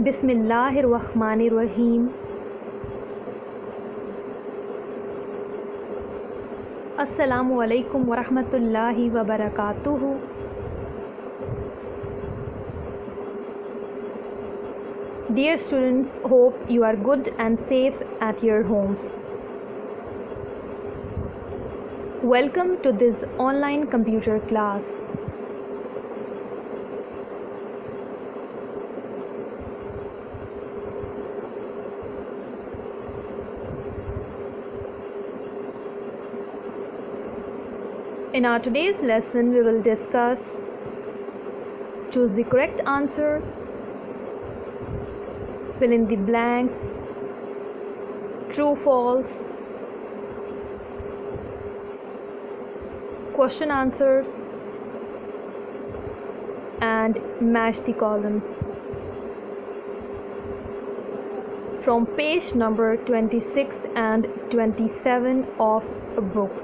बिस्मिल्लाहिर्रहमानिर्रहीम। अस्सलामु अलैकुम वरहमतुल्लाहि वबरकातुहु। Dear students, hope you are good and safe at your homes. Welcome to this online computer class. In our today's lesson, we will discuss choose the correct answer, fill in the blanks, true false, question answers, and match the columns from page number 26 and 27 of a book.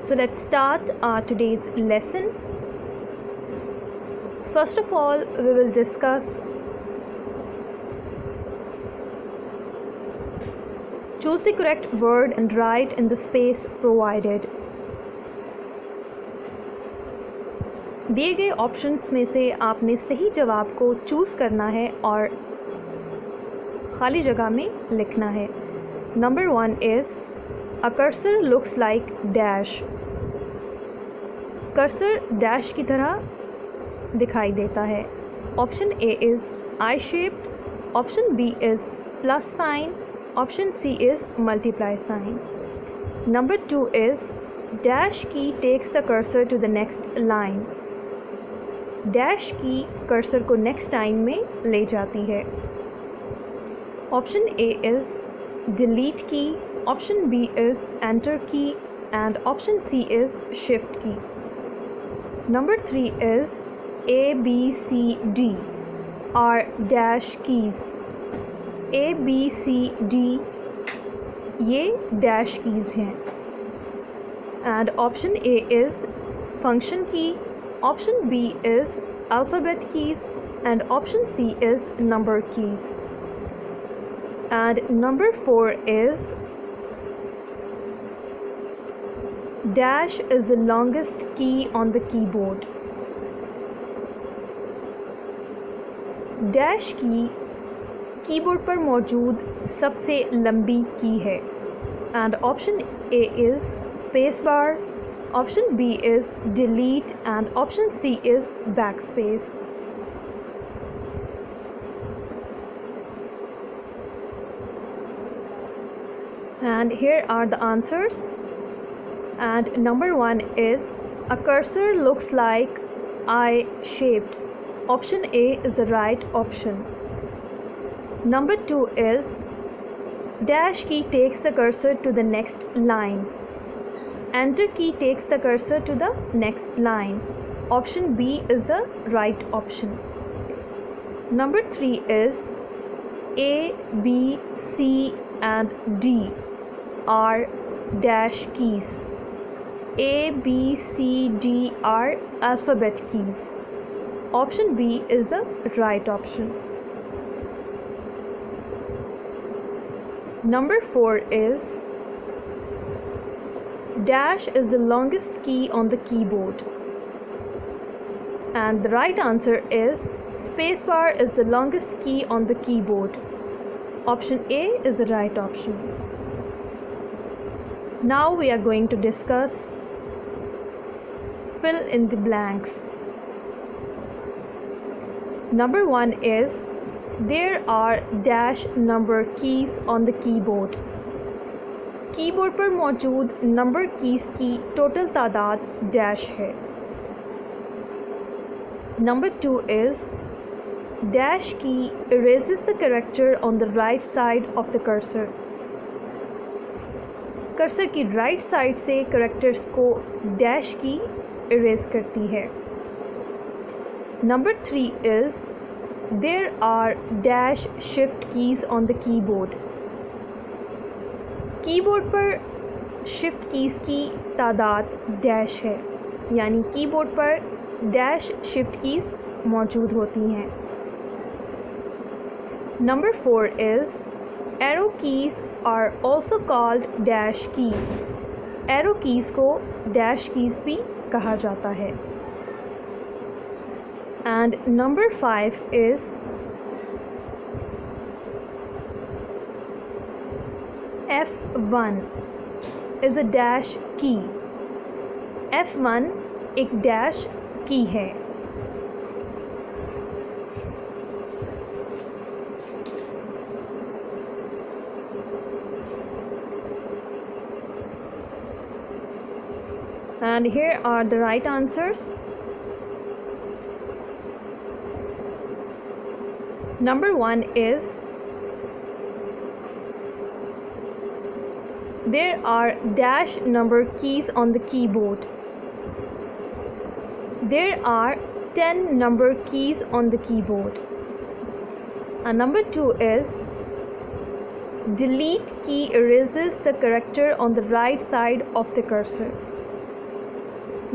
So let's start our today's lesson. First of all, we will discuss choose the correct word and write in the space provided. दिए गए options में से आपने सही जवाब को choose करना है और खाली जगह में लिखना है. Number 1 is A cursor looks like dash. Cursor dash की तरह दिखाई देता है. Option A is I shaped, option B is plus sign, option C is multiply sign. Number 2 is dash key takes the cursor to the next line. Dash key cursor को next line में ले जाती है. Option A is delete key, option B is enter key and option C is shift key. Number 3 is A, B, C, D are dash keys. A, B, C, D ये dash keys हैं. And option A is function key, option B is alphabet keys and option C is number keys. And number 4 is Dash is the longest key on the keyboard. Dash की keyboard पर मौजूद सबसे लंबी की है. And option A is Spacebar, option B is Delete and option C is Backspace. And here are the answers. And number 1 is a cursor looks like eye shaped. Option A is the right option. Number 2 is dash key takes the cursor to the next line. Enter key takes the cursor to the next line. Option B is the right option. Number 3 is A, B, C and D are dash keys. A, B, C, D are alphabet keys. Option B is the right option. Number 4 is dash is the longest key on the keyboard. And the right answer is spacebar is the longest key on the keyboard. Option A is the right option. Now we are going to discuss fill in the blanks. Number 1 is there are dash number keys on the keyboard. Keyboard पर मौजूद number keys की total तादाद dash है. Number 2 is dash key erases the character on the right side of the cursor. Cursor की right side से characters को dash की erase करती है. Number 3 is there are dash shift keys on the keyboard. Keyboard पर shift keys की तादाद dash है, यानी कीबोर्ड पर डैश शिफ्ट कीज़ मौजूद होती हैं। Number 4 is arrow keys are also called dash keys. Arrow keys को डैश कीज़ भी कहा जाता है। And number 5 is F1 is a dash key। F1 एक डैश की है। And here are the right answers. Number 1 is there are dash number keys on the keyboard. There are 10 number keys on the keyboard. And number 2 is delete key erases the character on the right side of the cursor.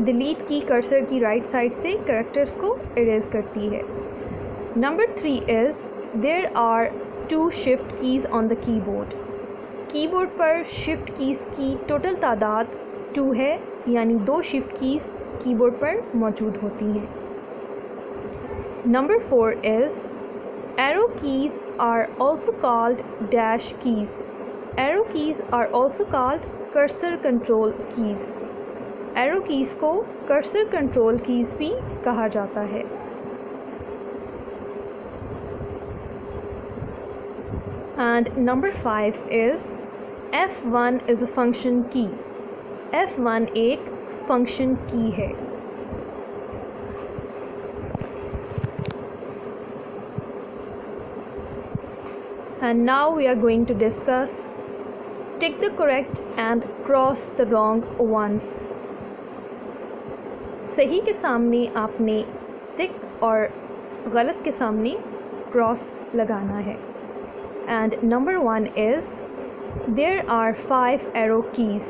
Delete की cursor की right side से characters को erase करती है। Number 3 is there are 2 shift keys on the keyboard. Keyboard पर shift keys की total तादाद 2 है, यानी 2 शिफ्ट कीज़ कीबोर्ड पर मौजूद होती हैं। Number 4 is arrow keys are also called dash keys. Arrow keys are also called cursor control keys. Arrow keys को कर्सर कंट्रोल कीज़ भी कहा जाता है। And number 5 is F1 is a function key। F1 एक function key है। And now we are going to discuss tick the correct and cross the wrong ones। सही के सामने आपने टिक और गलत के सामने क्रॉस लगाना है। And number 1 is there are 5 arrow keys.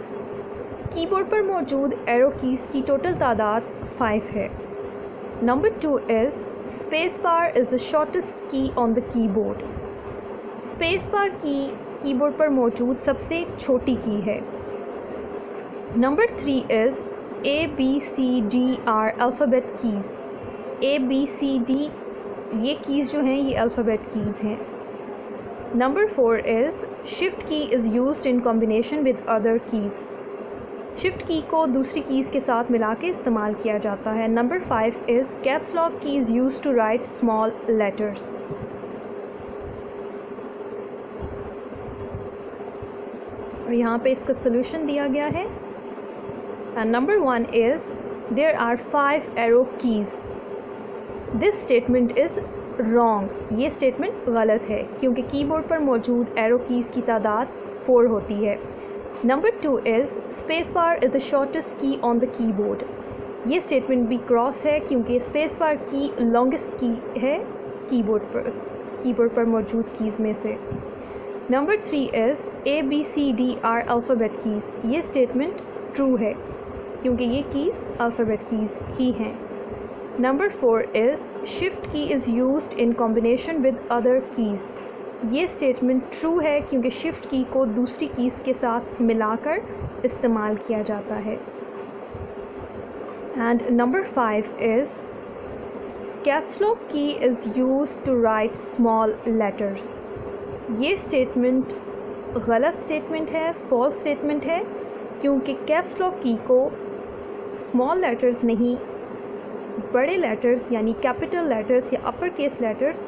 Keyboard पर मौजूद एरो कीज़ की टोटल तादाद 5 है। Number 2 is space bar is the shortest key on the keyboard. Space bar की कीबोर्ड पर मौजूद सबसे छोटी की है। Number 3 is ABCD are alphabet keys. ABCD ये कीज़ जो हैं ये अल्फ़ाबेट कीज़ हैं। Number 4 is shift key is used in combination with other keys. Shift की को दूसरी कीज़ के साथ मिला के इस्तेमाल किया जाता है। Number 5 is caps lock key is used to write small letters. और यहाँ पे इसका सलूशन दिया गया है। And number 1 is there are 5 arrow keys। This statement is wrong। ये स्टेटमेंट गलत है क्योंकि कीबोर्ड पर मौजूद एरो कीज़ की तादाद 4 होती है। Number 2 is space bar is the shortest key on the keyboard. ये स्टेटमेंट भी क्रॉस है क्योंकि स्पेस बार की लॉन्गेस्ट की है कीबोर्ड पर मौजूद कीज़ में से। Number 3 is ABCD are alphabet keys. ये स्टेटमेंट ट्रू है क्योंकि ये कीज़ अल्फ़ाबेट कीज़ ही हैं। Number 4 is shift key is used in combination with other keys. ये स्टेटमेंट ट्रू है क्योंकि शिफ्ट की को दूसरी कीज़ के साथ मिलाकर इस्तेमाल किया जाता है। And number 5 is caps lock key is used to write small letters. ये स्टेटमेंट गलत स्टेटमेंट है, फॉल्स स्टेटमेंट है क्योंकि कैप्स लॉक की को स्मॉल लेटर्स नहीं बड़े लेटर्स यानी कैपिटल लेटर्स या अपर केस लेटर्स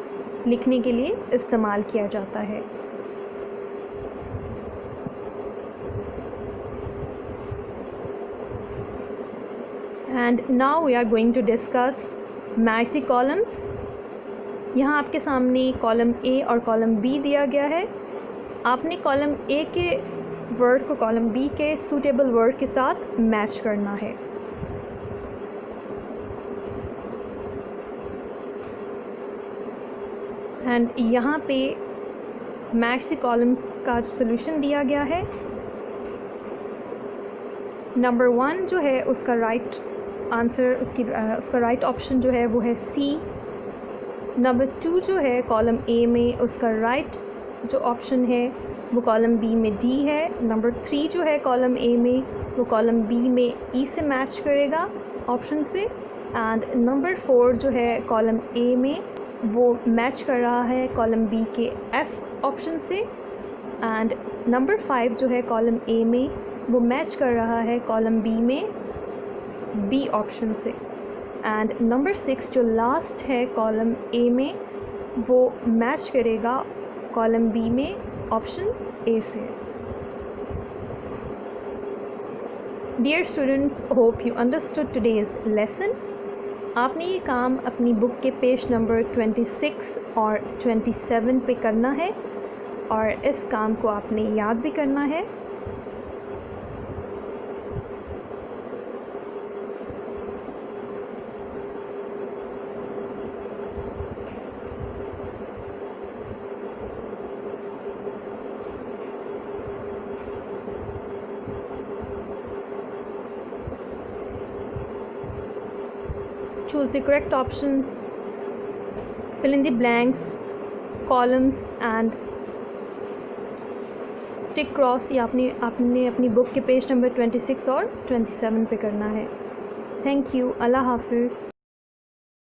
लिखने के लिए इस्तेमाल किया जाता है। And now we are going to discuss match the columns. यहाँ आपके सामने कॉलम ए और कॉलम बी दिया गया है। आपने कॉलम ए के वर्ड को कॉलम बी के सूटेबल वर्ड के साथ मैच करना है। एंड यहाँ पे मैच द कॉलम्स का सॉल्यूशन दिया गया है। नंबर 1 जो है उसका राइट आंसर, उसका राइट ऑप्शन जो है वो है सी। नंबर 2 जो है कॉलम ए में, उसका राइट जो ऑप्शन है वो कॉलम बी में डी है। नंबर 3 जो है कॉलम ए में, वो कॉलम बी में ई से मैच करेगा ऑप्शन से। एंड नंबर 4 जो है कॉलम ए में, वो मैच कर रहा है कॉलम बी के एफ ऑप्शन से। एंड नंबर 5 जो है कॉलम ए में, वो मैच कर रहा है कॉलम बी में बी ऑप्शन से। एंड नंबर 6 जो लास्ट है कॉलम ए में, वो मैच करेगा कॉलम बी में ऑप्शन ए से। Dear students, hope you understood today's lesson. आपने ये काम अपनी बुक के पेज नंबर 26 और 27 पे करना है और इस काम को आपने याद भी करना है। Choose the correct options, fill in the blanks, columns and tick cross। ये आपने अपनी बुक के पेज नंबर 26 और 27 पे करना है। Thank you. अल्लाह हाफिज़।